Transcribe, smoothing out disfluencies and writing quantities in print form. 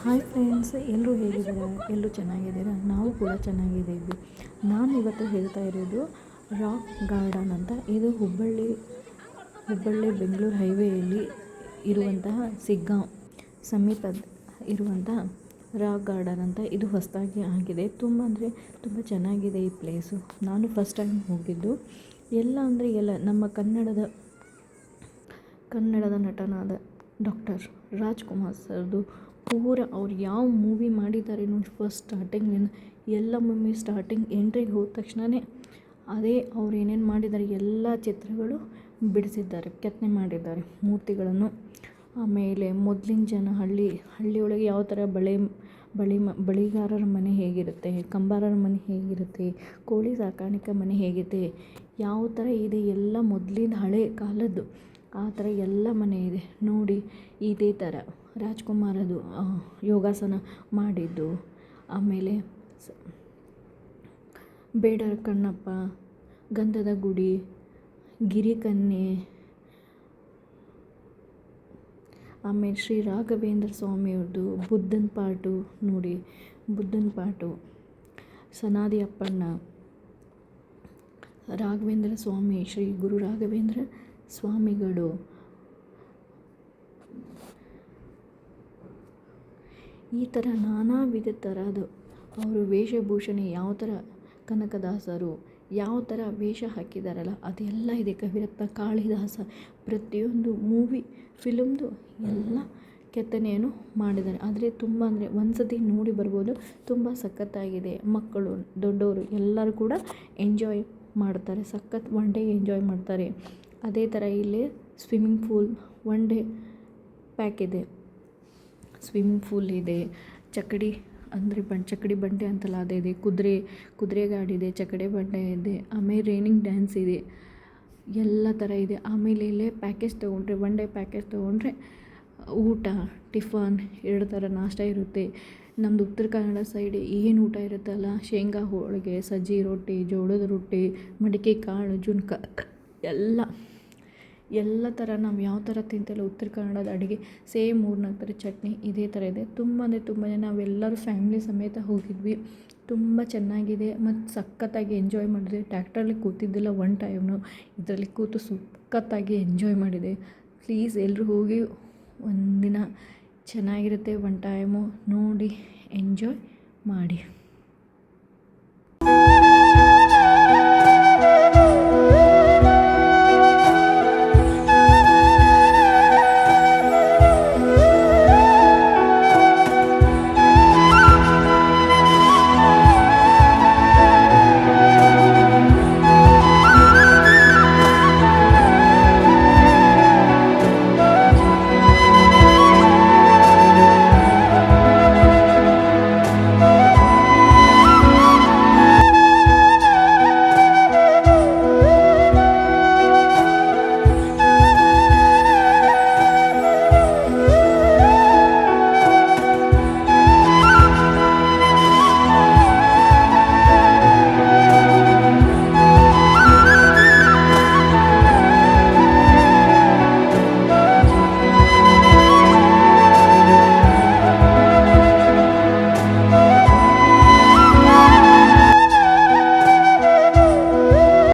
Hi friends, ಎಲ್ಲರೂ ಹೇಗಿದ್ದೀರಾ? ಎಲ್ಲರೂ ಚೆನ್ನಾಗಿದ್ದೀರಾ? ನಾವು ಕೂಡ ಚೆನ್ನಾಗಿದ್ದೀವಿ. ನಾನು ಇವತ್ತು ಹೇಳ್ತಾ ಇರೋದು ರಾಕ್ ಗಾರ್ಡನ್ ಅಂತ. ಇದು ಹುಬ್ಬಳ್ಳಿ ಬೆಂಗಳೂರು ಹೈವೇಯಲ್ಲಿ ಇರುವಂತಹ ಸಿಗ್ಗಾಂವ್ ಸಮೀಪ ಇರುವಂತಹ ರಾಕ್ ಗಾರ್ಡನ್ ಅಂತ. ಇದು ಹೊಸದಾಗಿ ಆಗಿದೆ. ತುಂಬ ಅಂದರೆ ತುಂಬ ಚೆನ್ನಾಗಿದೆ ಈ ಪ್ಲೇಸು. ನಾನು ಫಸ್ಟ್ ಟೈಮ್ ಹೋಗಿದ್ದು. ಎಲ್ಲ ಅಂದರೆ ಎಲ್ಲ ನಮ್ಮ ಕನ್ನಡದ ನಟನಾದ ಡಾಕ್ಟರ್ ರಾಜ್ಕುಮಾರ್ ಸರ್ದು ಪೂರ ಅವ್ರು ಯಾವ ಮೂವಿ ಮಾಡಿದ್ದಾರೆ ನೋಡಿ, ಫಸ್ಟ್ ಸ್ಟಾರ್ಟಿಂಗಿಂದ ಎಲ್ಲ ಮೂವಿ ಸ್ಟಾರ್ಟಿಂಗ್ ಎಂಟ್ರಿಗೆ ಹೋದ ತಕ್ಷಣವೇ ಅದೇ ಅವ್ರು ಏನೇನು ಮಾಡಿದ್ದಾರೆ ಎಲ್ಲ ಚಿತ್ರಗಳು ಬಿಡಿಸಿದ್ದಾರೆ, ಕೆತ್ತನೆ ಮಾಡಿದ್ದಾರೆ ಮೂರ್ತಿಗಳನ್ನು. ಆಮೇಲೆ ಮೊದಲಿನ ಜನ ಹಳ್ಳಿಯೊಳಗೆ ಯಾವ ಥರ ಬಳಿಗಾರರ ಮನೆ ಹೇಗಿರುತ್ತೆ, ಕಂಬಾರರ ಮನೆ ಹೇಗಿರುತ್ತೆ, ಕೋಳಿ ಸಾಕಾಣಿಕೆ ಮನೆ ಹೇಗಿದೆ, ಯಾವ ಥರ ಇದೆ ಎಲ್ಲ ಮೊದಲಿನ ಹಳೆ ಕಾಲದ್ದು ಆ ಥರ ಎಲ್ಲ ಮನೆ ಇದೆ ನೋಡಿ. ಇದೇ ಥರ ರಾಜ್ಕುಮಾರದು ಯೋಗಾಸನ ಮಾಡಿದ್ದು. ಆಮೇಲೆ ಬೇಡರ ಕಣ್ಣಪ್ಪ, ಗಂಧದ ಗುಡಿ, ಗಿರಿಕನ್ಯೆ, ಆಮೇಲೆ ಶ್ರೀ ರಾಘವೇಂದ್ರ ಸ್ವಾಮಿಯವ್ರದ್ದು ಬುದ್ಧನ ಪಾಟು ನೋಡಿ, ಬುದ್ಧನ ಪಾಟು, ಸನಾದಿ ಅಪ್ಪಣ್ಣ, ರಾಘವೇಂದ್ರ ಸ್ವಾಮಿ, ಶ್ರೀ ಗುರು ರಾಘವೇಂದ್ರ ಸ್ವಾಮಿಗಳು, ಈ ಥರ ನಾನಾ ವಿಧ ಥರದ ಅವರು ವೇಷಭೂಷಣ ಯಾವ ಥರ ಕನಕದಾಸರು ಯಾವ ಥರ ವೇಷ ಹಾಕಿದಾರಲ್ಲ ಅದೆಲ್ಲ ಇದೆ. ಕವಿರತ್ನ ಕಾಳಿದಾಸ ಪ್ರತಿಯೊಂದು ಮೂವಿ ಫಿಲಮ್ದು ಎಲ್ಲ ಕೆತ್ತನೆಯನ್ನು ಮಾಡಿದ್ದಾರೆ. ಆದರೆ ತುಂಬ ಅಂದರೆ ಒಂದು ಸತಿ ನೋಡಿ ಬರ್ಬೋದು, ತುಂಬ ಸಖತ್ತಾಗಿದೆ. ಮಕ್ಕಳು ದೊಡ್ಡವರು ಎಲ್ಲರೂ ಕೂಡ ಎಂಜಾಯ್ ಮಾಡ್ತಾರೆ, ಸಖತ್ ಒನ್ ಡೇ ಎಂಜಾಯ್ ಮಾಡ್ತಾರೆ. ಅದೇ ಥರ ಇಲ್ಲಿ swimming pool one day pack ಇದೆ. ಸ್ವಿಮ್ಮಿಂಗ್ ಪೂಲ್ ಇದೆ, ಚಕ್ಕಡಿ ಅಂದರೆ ಚಕ್ಕಡಿ ಬಂಡೆ ಅಂತಲ್ಲ ಅದೇ ಇದೆ, ಕುದುರೆ ಗಾಡಿ ಇದೆ, ಚಕ್ಕಡಿ ಬಂಡೆ ಇದೆ, ಆಮೇಲೆ ರೈನಿಂಗ್ ಡ್ಯಾನ್ಸ್ ಇದೆ, ಎಲ್ಲ ಥರ ಇದೆ. ಆಮೇಲೆ ಇಲ್ಲೇ ಪ್ಯಾಕೇಜ್ ತೊಗೊಂಡ್ರೆ ಒನ್ ಡೇ ಪ್ಯಾಕೇಜ್ ತೊಗೊಂಡ್ರೆ ಊಟ ಟಿಫನ್ 2 ಥರ ನಾಷ್ಟ ಇರುತ್ತೆ. ನಮ್ಮದು ಉತ್ತರ ಕನ್ನಡ ಸೈಡ್ ಏನು ಊಟ ಇರುತ್ತಲ್ಲ, ಶೇಂಗಾ ಹೋಳಿಗೆ, ಸಜ್ಜಿ ರೊಟ್ಟಿ, ಜೋಳದ ರೊಟ್ಟಿ, ಮಡಿಕೆ ಕಾಳು, ಜುನ್ಕ ಎಲ್ಲ ಥರ ನಾವು ಯಾವ ಥರ ತಿಂತಲ್ಲ ಉತ್ತರ ಕನ್ನಡದ ಅಡುಗೆ ಸೇಮ್ 3-4 ಥರ ಚಟ್ನಿ ಇದೇ ಥರ ಇದೆ. ತುಂಬ ಅಂದರೆ ತುಂಬ ಜನ ನಾವೆಲ್ಲರೂ ಫ್ಯಾಮಿಲಿ ಸಮೇತ ಹೋಗಿದ್ವಿ. ತುಂಬ ಚೆನ್ನಾಗಿದೆ ಮತ್ತು ಸಖತ್ತಾಗಿ ಎಂಜಾಯ್ ಮಾಡಿದೆ. ಟ್ಯಾಕ್ಟ್ರಲ್ಲಿ ಕೂತಿದ್ದಿಲ್ಲ ಒನ್ ಟೈಮ್ನು, ಇದರಲ್ಲಿ ಕೂತು ಸಖತ್ತಾಗಿ ಎಂಜಾಯ್ ಮಾಡಿದೆ. ಪ್ಲೀಸ್ ಎಲ್ಲರೂ ಹೋಗಿ ಒಂದಿನ ಚೆನ್ನಾಗಿರುತ್ತೆ, ಒನ್ ಟೈಮು ನೋಡಿ ಎಂಜಾಯ್ ಮಾಡಿ.